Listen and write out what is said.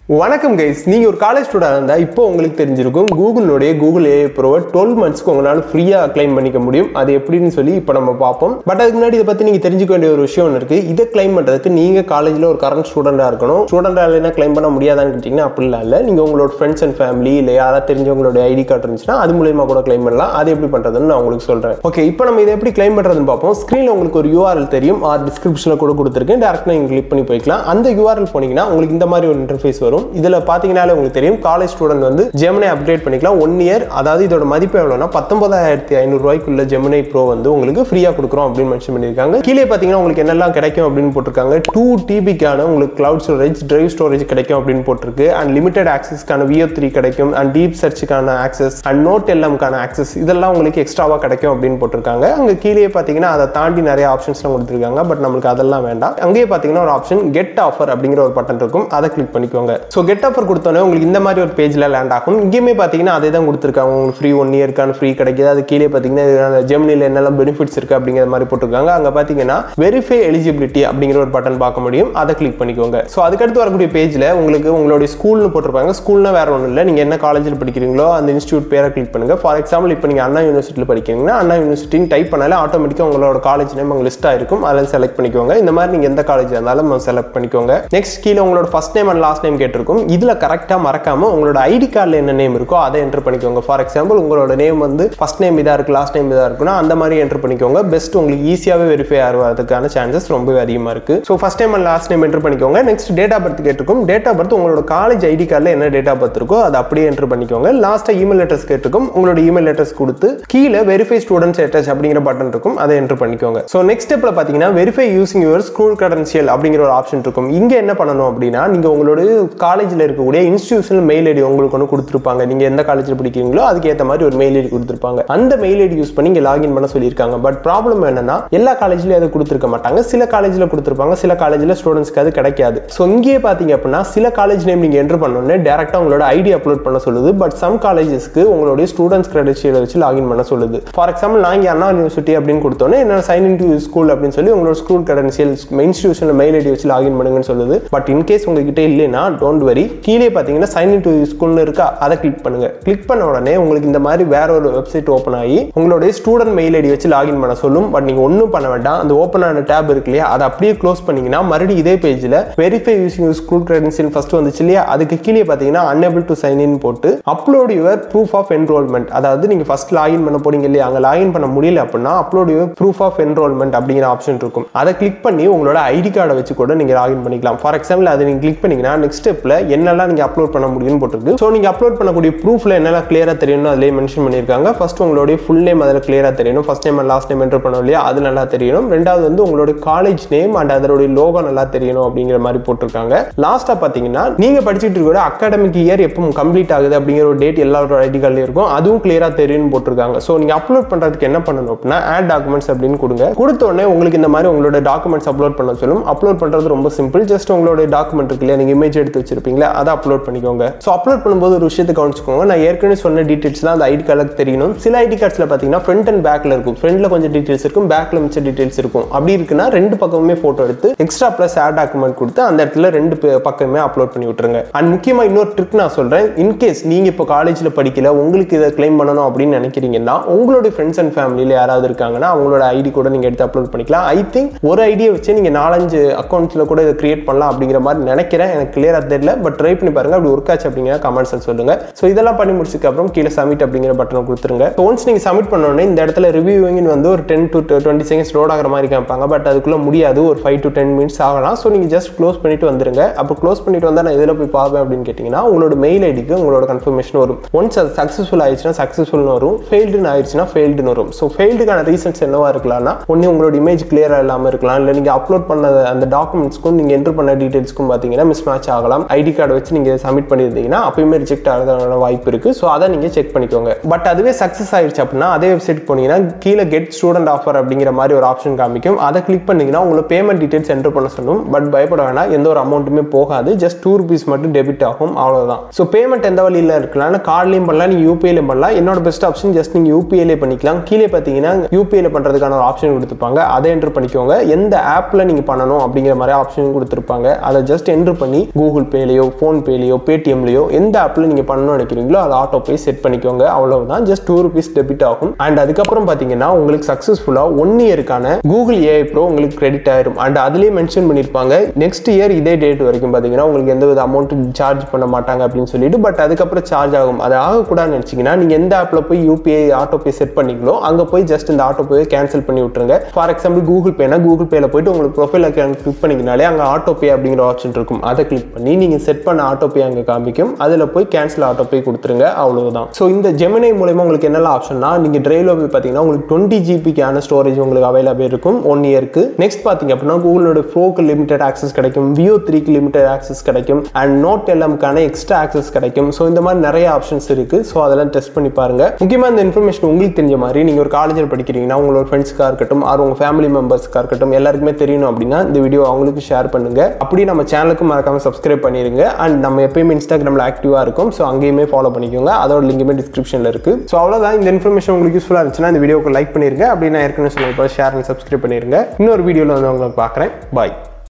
வணக்கம் கைஸ், நீங்கள் ஒரு காலேஜ் ஸ்டூடெண்ட் இருந்தால் இப்போ உங்களுக்கு தெரிஞ்சிருக்கும் கூகுளோடைய கூகுள் AI ப்ரோவை 12 monthsக்கு உங்களால் ஃப்ரீயாக கிளைம் பண்ணிக்க முடியும். அது எப்படின்னு சொல்லி இப்போ நம்ம பார்ப்போம். பட் அதுக்கு முன்னாடி இதை பற்றி நீங்கள் தெரிஞ்சுக்க வேண்டிய ஒரு விஷயம் ஒன்று இருக்குது. இதை கிளைம் பண்ணுறதுக்கு நீங்கள் காலேஜில் ஒரு கரண்ட் ஸ்டூடெண்டாக இருக்கணும். ஸ்டூடெண்டாக என்ன கிளைம் பண்ண முடியாதான்னு கேட்டிங்கன்னா அப்படிலாம் இல்லை. நீங்கள் உங்களோட ஃப்ரெண்ட்ஸ் அண்ட் ஃபேமிலி இல்லை யாராவது தெரிஞ்சவங்களோட ஐடி கார்டு இருந்துச்சுன்னா அது மூலியமாக கூட கிளைம் பண்ணலாம். அது எப்படி பண்ணுறதுன்னு நான் உங்களுக்கு சொல்கிறேன். ஓகே, இப்போ நம்ம இதை எப்படி கிளைம் பண்ணுறதுன்னு பார்ப்போம். ஸ்க்ரீனில் உங்களுக்கு ஒரு URL தெரியும், டிஸ்கிரிப்ஷனில் கூட கொடுத்துருக்கேன். டேரக்டாக நீங்கள் கிளிக் பண்ணி போய்க்கலாம். அந்த URL போனீங்கன்னா உங்களுக்கு இந்த மாதிரி ஒரு இன்டர்ஃபேஸ் வரும். இதில் பார்த்தீங்கன்னா உங்களுக்கு தெரியும் காலேஜ் ஸ்டூடெண்ட் வந்து ஜெமினி அப்கிரேட் பண்ணிக்கலாம் 1 year. அதாவது இதோட மதிப்பு எவ்வளவுனா 19500 ரூபாய்க்குள்ள ஜெமினி ப்ரோ வந்து உங்களுக்கு ஃப்ரீயா கொடுக்குறோம் அப்படின்னு மென்ஷன் பண்ணிருக்காங்க. கீழே பாத்தீங்கன்னா உங்களுக்கு என்னெல்லாம் கிடைக்கும் அப்படின்னு போட்டிருக்காங்க. 2 TBக்கான உங்களுக்கு கிளவுட் ஸ்டோரேஜ், டிரைவ் ஸ்டோரேஜ் கிடைக்கும் அப்படின்னு போட்டிருக்கு. அண்ட் லிமிடெட் ஆக்சஸ்க்கான VO3 கிடைக்கும். அண்ட் டீப் சர்ச்சுக்கான ஆக்சஸ் அண்ட் நோட் LMக்கான ஆக்சஸ் இதெல்லாம் உங்களுக்கு எக்ஸ்ட்ராவா கிடைக்கும் அப்படின்னு போட்டிருக்காங்க. அங்க கீழே பாத்தீங்கன்னா அதை தாண்டி நிறைய ஆப்ஷன்ஸ்லாம் கொடுத்துருக்காங்க. பட் நம்மளுக்கு அதெல்லாம் வேண்டாம். அங்கேயே பாத்தீங்கன்னா ஒரு ஆப்ஷன் கெட் ஆஃபர் அப்படிங்கிற ஒரு பட்டன் இருக்கும். அதை கிளிக் பண்ணிக்கோங்க. ஸோ கெட் ஆஃபர் உங்களுக்கு இந்த மாதிரி ஒரு பேஜ்ல லேண்ட் ஆகும். இங்கேயுமே பாத்தீங்கன்னா அதே தான் கொடுத்துருக்காங்க. உங்களுக்கு ஃப்ரீ 1 yearக்கான ஃப்ரீ கிடைக்குது. அது கீழே பாத்தீங்கன்னா ஜெமினில என்னெல்லாம் பெனிஃபிட்ஸ் இருக்கு அப்படிங்கிற மாதிரி போட்டிருக்காங்க. அங்க பாத்தீங்கன்னா வெரிஃபை எலிஜிபிலிட்டி அப்படிங்கிற ஒரு பட்டன் பார்க்க முடியும். அதை கிளிக் பண்ணிக்கோங்க. ஸோ அதுக்கடுத்து வரக்கூடிய பேஜ்ல உங்களுக்கு உங்களுடைய ஸ்கூல்னு போட்டிருப்பாங்க. ஸ்கூல்னா வேற ஒன்றும் இல்லை, நீங்க என்ன காலேஜில் படிக்கிறீங்களோ அந்த இன்ஸ்டியூட் பேரை கிளிக் பண்ணுங்க. ஃபார் எக்ஸாம்பிள் இப்போ நீங்க அண்ணா யூனிவர்சிட்டியில் படிக்கிறீங்கன்னா அண்ணா யூனிவர்சிட்டின்னு டைப் பண்ணாலே ஆட்டோமேட்டிக்காக உங்களோட காலேஜ் நேம் அங்கே லிஸ்ட் ஆயிருக்கும். அதில் செலக்ட் பண்ணிக்கோங்க. இந்த மாதிரி நீங்க எந்த காலேஜ் இருந்தாலும் செலக்ட் பண்ணிக்கோங்க. நெக்ஸ்ட் கீழே உங்களோட first name and last name கேட்டிருக்கும். இதுல கரெக்டா மறக்காம உங்களோட ஐடி கார்டில் என்ன நேம் இருக்கோ அதை என்டர் பண்ணிக்கோங்க. ஃபார் எக்ஸாம்பிள் உங்களோட நேம் வந்து ஃபர்ஸ்ட் நேம் இதா இருக்கு, லாஸ்ட் நேம் இதா இருக்குன்னா அந்த மாதிரி என்டர் பண்ணிக்கோங்க. பெஸ்ட் உங்களுக்கு ஈஸியாகவே வெரிஃபை ஆகிறதுக்கான சான்சஸ் ரொம்பவே அதிகமாக இருக்கு. So first name and last name enter பண்ணிக்கோங்க. நெக்ஸ்ட் டேட் ஆஃப் பர்த் கேட்டிருக்கும். டேட் ஆஃப் பர்த் உங்களோட காலேஜ் ஐடி கார்டில் என்ன டேட் ஆஃப் பர்த் இருக்கோ அதை அப்படியே என்டர் பண்ணிக்கோங்க. லாஸ்ட்டாக இமெயில் அட்ரஸ் கேட்டிருக்கும். உங்களோட இமெயில் அட்ரஸ் கொடுத்து கீழே வெரிஃபை ஸ்டூடெண்ட் ஸ்டேட்டஸ் அப்படிங்கிற பட்டன் இருக்கும். அதை என்டர் பண்ணிக்கோங்க. ஸோ நெக்ஸ்ட் ஸ்டெப்ல பார்த்தீங்கன்னா verify using your school credential அப்படிங்கிற ஒரு ஆப்ஷன் இருக்கும். இங்க என்ன பண்ணணும் அப்படின்னா நீங்க உங்களோட காலேஜில் இருக்கக்கூடிய இன்ஸ்டிடியூஷனல் மெயில் ஐடி உங்களுக்கு ஒன்று கொடுத்துருப்பாங்க. நீங்க எந்த காலேஜில் படிக்கிறீங்களோ அதுக்கு ஏற்ற மாதிரி ஒரு மெயில் ஐடி கொடுத்துருப்பாங்க. அந்த மெயில் ஐடி யூஸ் பண்ணி இங்க லாகின் பண்ண சொல்லியிருக்காங்க. பட் ப்ராப்ளம் என்னன்னா எல்லா காலேஜ்லயும் அதை கொடுத்துருக்க மாட்டாங்க. சில காலேஜில் கொடுத்துருப்பாங்க, சில காலேஜில் ஸ்டூடெண்ட்ஸ்க்கு அது கிடைக்காது. ஸோ இங்கே பார்த்தீங்க அப்படின்னா சில காலேஜ் நேம் நீங்க என்டர் பண்ணோன்னே டேரக்டா உங்களோட ஐடி அப்லோட் பண்ண சொல்லுது. பட் சம் காலேஜஸ்க்கு உங்களுடைய ஸ்டூடெண்ட்ஸ் கிரெடென்ஷியலை வச்சு லாகின் பண்ண சொல்லுது. ஃபார் எக்ஸாம்பிள் நான் இங்கே அண்ணா யூனிவர்சிட்டி அப்படின்னு கொடுத்தோன்னே என்ன சைன் இன் டு ஸ்கூல் அப்படின்னு சொல்லி உங்களோட school credential institutional mail ID வச்சு லாகின் பண்ணுங்கன்னு சொல்லுது. பட் இன்கேஸ் உங்ககிட்ட இல்லைன்னா டோன்ட் வரி, கீழே பார்த்தீங்கன்னா சைன் இன் டு ஸ்கூல்னு இருக்கா, அதை கிளிக் பண்ணுங்க. கிளிக் பண்ண உடனே உங்களுக்கு இந்த மாதிரி வேற ஒரு வெப்சைட் ஓப்பன் ஆகி உங்களுடைய ஸ்டூடெண்ட் மெயில் ஐடி வச்சு லாகின் பண்ண சொல்லும். பட் நீங்க ஒன்றும் பண்ண வேண்டாம். அந்த ஓப்பன் ஆன டேப் இருக்கு இல்லையா, அதை அப்படியே க்ளோஸ் பண்ணீங்கன்னா மறுபடியும் இதே பேஜ்ல verify using school credential first வந்துச்சு இல்லையா, அதுக்கு கீழே பார்த்தீங்கன்னா அன்ஏபிள் டு சைன் இன் போட்டு upload your proof of enrolment, அதாவது நீங்க ஃபர்ஸ்ட் லாகின் பண்ண போறீங்க இல்லையா, அங்க லாகின் பண்ண முடியல அப்படின்னா upload your proof of enrolment அப்படிங்கிற ஆப்ஷன் இருக்கும். அதை கிளிக் பண்ணி உங்களோட ஐடி கார்டை வச்சு கூட நீங்க லாகின் பண்ணிக்கலாம். ஃபார் எக்ஸாம்பிள் அதை நீங்க கிளிக் பண்ணீங்கன்னா நெக்ஸ்ட் ஸ்டெப்ல என்னெல்லாம் நீங்க அப்லோட் பண்ண முடியும்னு போட்டுருக்கு. ஸோ நீங்க அப்லோட் பண்ணக்கூடிய ப்ரூஃப்ல என்னெல்லாம் கிளியரா தெரியணும் அதிலே மென்ஷன் பண்ணியிருக்காங்க. ஃபர்ஸ்ட் உங்களுடைய ஃபுல் நேம் அதில் கிளியரா தெரியணும். First name and last name enter பண்ணோம் இல்லையா, அது நல்லா தெரியணும். ரெண்டாவது வந்து உங்களோட காலேஜ் நேம் அண்ட் அதோட லோகோ நல்லா தெரியணும் அப்படிங்கிற மாதிரி போட்டிருக்காங்க. லாஸ்டா பாத்தீங்கன்னா நீங்க படிச்சுட்டு இருக்கிற அகாடமிக் இயர் எப்போ கம்ப்ளீட் ஆகுது அப்படிங்கிற ஒரு டேட் எல்லாரோட ஐடி கார்டில் இருக்கும். அதுவும் கிளியரா தெரியும் போட்டிருக்காங்க. ஸோ நீங்க அப்லோட் பண்றதுக்கு என்ன பண்ணணும் அப்படின்னா ஆட் டாக்குமெண்ட்ஸ் அப்படின்னு கொடுங்க. கொடுத்த உடனே உங்களுக்கு இந்த மாதிரி உங்களோட டாக்குமெண்ட்ஸ் அப்லோட் பண்ண சொல்லும். அப்லோட் பண்றது ரொம்ப சிம்பிள். ஜஸ்ட் உங்களோட டாக்குமெண்ட் இருக்கு இல்லையா, நீங்க இமேஜ் எடுத்து வச்சிருப்பீங்களா, அதை அப்லோட் பண்ணிக்கோங்க. ஸோ அப்லோட் பண்ணும்போது ஒரு விஷயத்தை கவனிச்சுக்கோங்க. நான் ஏற்கனவே சொன்ன டீடைல்ஸ்லாம் அந்த ஐடி கார்டுக்கு தெரியணும். சில ஐடி கார்ட்ஸ்ல பாத்தீங்கன்னா ஃப்ரண்ட் அண்ட் பேக்ல இருக்கும். ஃப்ரண்ட்ல கொஞ்சம் டீடைல்ஸ் இருக்கும், பேக்ல மிச்ச டீடைல்ஸ் இருக்கும். அப்படி இருக்குன்னா ரெண்டு பக்கமுமே போட்டோ எடுத்து எக்ஸ்ட்ரா பிளஸ் ஆட் டாக்குமெண்ட் கொடுத்து அந்த இடத்துல ரெண்டு பக்கமே அப்லோட் பண்ணி விட்டுருங்க. அண்ட் முக்கியமா இன்னொரு ட்ரிக் நான் சொல்றேன். இன்கேஸ் நீங்க இப்போ காலேஜ்ல படிக்கல, உங்களுக்கு இதை கிளைம் பண்ணணும் அப்படின்னு நினைக்கிறீங்கன்னா உங்களுடைய ஃப்ரெண்ட்ஸ் அண்ட் ஃபேமிலியில யாராவது இருக்காங்கன்னா அவங்களோட ஐடி கூட நீங்க எடுத்து அப்லோட் பண்ணிக்கலாம். ஐ திங்க் ஒரு ஐடியை வச்சு நீங்க 4-5 அக்கௌண்ட்ஸ்ல கூட இதை கிரியேட் பண்ணலாம் அப்படிங்கிற மாதிரி நினைக்கிறேன். எனக்கு கிளியரா தெரியல. பட் ட்ரை பண்ணி பாருங்க. அப்படி ஒர்க் ஆச்சு அப்படிங்கிற கமெண்ட்ஸ் சொல்லுங்க. ஸோ இதெல்லாம் பண்ணி முடிச்சதுக்கு அப்புறம் கீழே சப்மிட் அப்படிங்கிற பட்டனை கொடுத்துருங்க. ஒன்ஸ் நீங்க சப்மிட் பண்ணோடனே இந்த இடத்துல ரிவ்யூவிங் வந்து ஒரு 10 to 20 seconds லோட் ஆகிற மாதிரி காமிப்பாங்க. பட் அதுக்குள்ள முடியாது, ஒரு 5 to 10 minutes ஆகலாம். ஸோ நீங்க ஜஸ்ட் க்ளோஸ் பண்ணிட்டு வந்துருங்க. அப்போ க்ளோஸ் பண்ணிட்டு வந்தா நான் இதில் போய் பார்ப்பேன் அப்படின்னு கேட்டீங்கன்னா உங்களோட மெயில் ஐடிக்கு உங்களோட கன்ஃபர்மேஷன் வரும். ஒன்ஸ் அது சக்ஸஸ்ஃபுல் ஆயிடுச்சுன்னா சக்ஸஸ்ஃபுல்னு வரும், ஃபெயில்டுன்னு ஆயிடுச்சுன்னா ஃபெயில்டுன்னு வரும். ஸோ ஃபெயில்டுக்கான ரீசன்ஸ் என்னவா இருக்கலாம்னா ஒன்று உங்களோட இமேஜ் கிளியரா இல்லாமல் இருக்கலாம், இல்லை நீங்க அப்லோட் பண்ண அந்த டாக்குமெண்ட்ஸ்க்கும் நீங்க என்டர் பண்ண டீடைல்ஸ்க்கும் பார்த்தீங்கன்னா மிஸ் மேட்ச் ஆகலாம். ஐடி கார்டு வச்சு நீங்க சப்மிட் பண்ணியிருந்தீங்கன்னா அப்பயுமே ரிஜெக்ட் ஆகிறதுக்கான வாய்ப்பு இருக்கு. ஸோ அதை நீங்க செக் பண்ணிக்கோங்க. பட் அதுவே சக்ஸஸ் ஆயிடுச்சு அப்படின்னா அதே வெப்சைட் போனீங்கன்னா கீழே கெட் ஸ்டூடெண்ட் ஆஃபர் அப்படிங்கிற மாதிரி ஒரு ஆப்ஷன் காமிக்கும். அதை கிளிக் பண்ணீங்கன்னா உங்களுக்கு பேமெண்ட் டீடைல்ஸ் என்டர் பண்ண சொல்லும். பட் பயப்பட வேணாம், எந்த ஒரு அமௌண்ட்டுமே போகாது. ஜஸ்ட் 2 rupees மட்டும் டெபிட் ஆகும், அவ்வளவுதான். ஸோ பேமெண்ட் எந்த வழியில் இருக்கலாம், கார்ட்லையும் பண்ணலாம், நீங்க யூபிஐலையும் பண்ணலாம். என்னோட பெஸ்ட் ஆப்ஷன் ஜஸ்ட் நீங்க யூபிஐலே பண்ணிக்கலாம். கீழே பார்த்தீங்கன்னா யூபிஐல பண்றதுக்கான ஒரு ஆப்ஷன் கொடுத்துருப்பாங்க. அதை என்டர் பண்ணிக்கோங்க. எந்த ஆப்ல நீங்க பண்ணணும் அப்படிங்கிற மாதிரி ஆப்ஷன் கொடுத்துருப்பாங்க. அதை ஜஸ்ட் என்டர் பண்ணி கூகுள் கூகுள் பேலையோ ஃபோன்பேலையோ பேடிஎம்லையோ எந்த ஆப்பில் நீங்கள் பண்ணணும்னு நினைக்கிறீங்களோ அதை ஆட்டோ பே செட் பண்ணிக்கோங்க. அவ்வளவுதான், ஜஸ்ட் ₹2 டெபிட் ஆகும். அண்ட் அதுக்கப்புறம் பார்த்தீங்கன்னா உங்களுக்கு சக்ஸஸ்ஃபுல்லாக 1 இயருக்கான கூகுள் AI Pro உங்களுக்கு கிரெடிட் ஆயிரும். அண்ட் அதுலேயே மென்ஷன் பண்ணியிருப்பாங்க நெக்ஸ்ட் இயர் இதே டேட் வரைக்கும் பார்த்தீங்கன்னா உங்களுக்கு எந்த வித அமௌண்ட் சார்ஜ் பண்ண மாட்டாங்க அப்படின்னு சொல்லிட்டு. பட் அதுக்கப்புறம் சார்ஜ் ஆகும். அது ஆகக்கூடாதுன்னு நினச்சிங்கன்னா நீங்கள் எந்த ஆப்பில் போய் UPI ஆட்டோ பே செட் பண்ணிங்களோ அங்கே போய் ஜஸ்ட் இந்த ஆட்டோ பே கேன்சல் பண்ணி விட்டுருங்க. ஃபார் எக்ஸாம்பிள் கூகுள் பேனா கூகுள் பேல போயிட்டு உங்களுக்கு ப்ரொஃபைல் அக்கௌண்ட் கிளிக் பண்ணிங்கனாலே அங்கே ஆட்டோ பே அப்படிங்கிற ஆப்ஷன் இருக்கும். அதை கிளிக் பண்ணி நீங்கள் செட் பண்ண ஆட்டோ பே அங்கே காமிக்கும். அதில் போய் கேன்சல் ஆட்டோ பே கொடுத்துருங்க. அவ்வளவுதான். ஸோ இந்த ஜெமினி மூலமா உங்களுக்கு என்னெல்லாம் ஆப்ஷன்னா நீங்கள் டிரைவ்ல போய் பார்த்தீங்கன்னா உங்களுக்கு 20 GBக்கான ஸ்டோரேஜ் உங்களுக்கு அவைலபிள் இருக்கும் 1 இயருக்கு. நெக்ஸ்ட் பார்த்தீங்க அப்படின்னா கூகுளோட ஃப்ளோக்கு லிமிடெட் ஆக்சஸ் கிடைக்கும், Veo 3க்கு லிமிடெட் ஆக்சஸ் கிடைக்கும், அண்ட் நோட் LMக்கான எக்ஸ்ட்ரா ஆக்சஸ் கிடைக்கும். ஸோ இந்த மாதிரி நிறைய ஆப்ஷன்ஸ் இருக்கு. ஸோ அதெல்லாம் டெஸ்ட் பண்ணி பாருங்க. முக்கியமாக இந்த இன்ஃபர்மேஷன் உங்களுக்கு தெரிஞ்ச மாதிரி நீங்கள் ஒரு காலேஜில் படிக்கிறீங்கன்னா உங்களோட ஃப்ரெண்ட்ஸ்க்காக இருக்கட்டும் ஆர் உங்கள் ஃபேமிலி மெம்பர்ஸ்க்காக இருக்கட்டும் எல்லாருக்குமே தெரியணும் அப்படின்னா இந்த வீடியோ அவங்களுக்கு ஷேர் பண்ணுங்க. அப்படி நம்ம சேனலுக்கு மறக்காம சப்ஸ்கிரைப் பண்ணிருங்க. அண்ட் நம்ம எப்பயுமே இன்ஸ்டாகிராமில் ஆக்டிவாக இருக்கும். ஸோ அங்கேயுமே ஃபாலோ பண்ணிக்கோங்க. அதோட லிங்குமே டிஸ்கிரிப்ஷனில் இருக்கு. ஸோ அவ்வளோதான். இந்த இன்ஃபர்மேஷன் உங்களுக்கு யூஸ்ஃபுல்லாக இருந்துச்சுன்னா இந்த வீடியோக்கு லைக் பண்ணிருங்க. அப்படி நான் ஏற்கனவே சொல்லியிருப்பேன் ஷேர் அண்ட் சப்ஸ்கிரைப் பண்ணிருங்க. இன்னொரு வீடியோவில் வந்து உங்களுக்கு பார்க்குறேன். பாய்.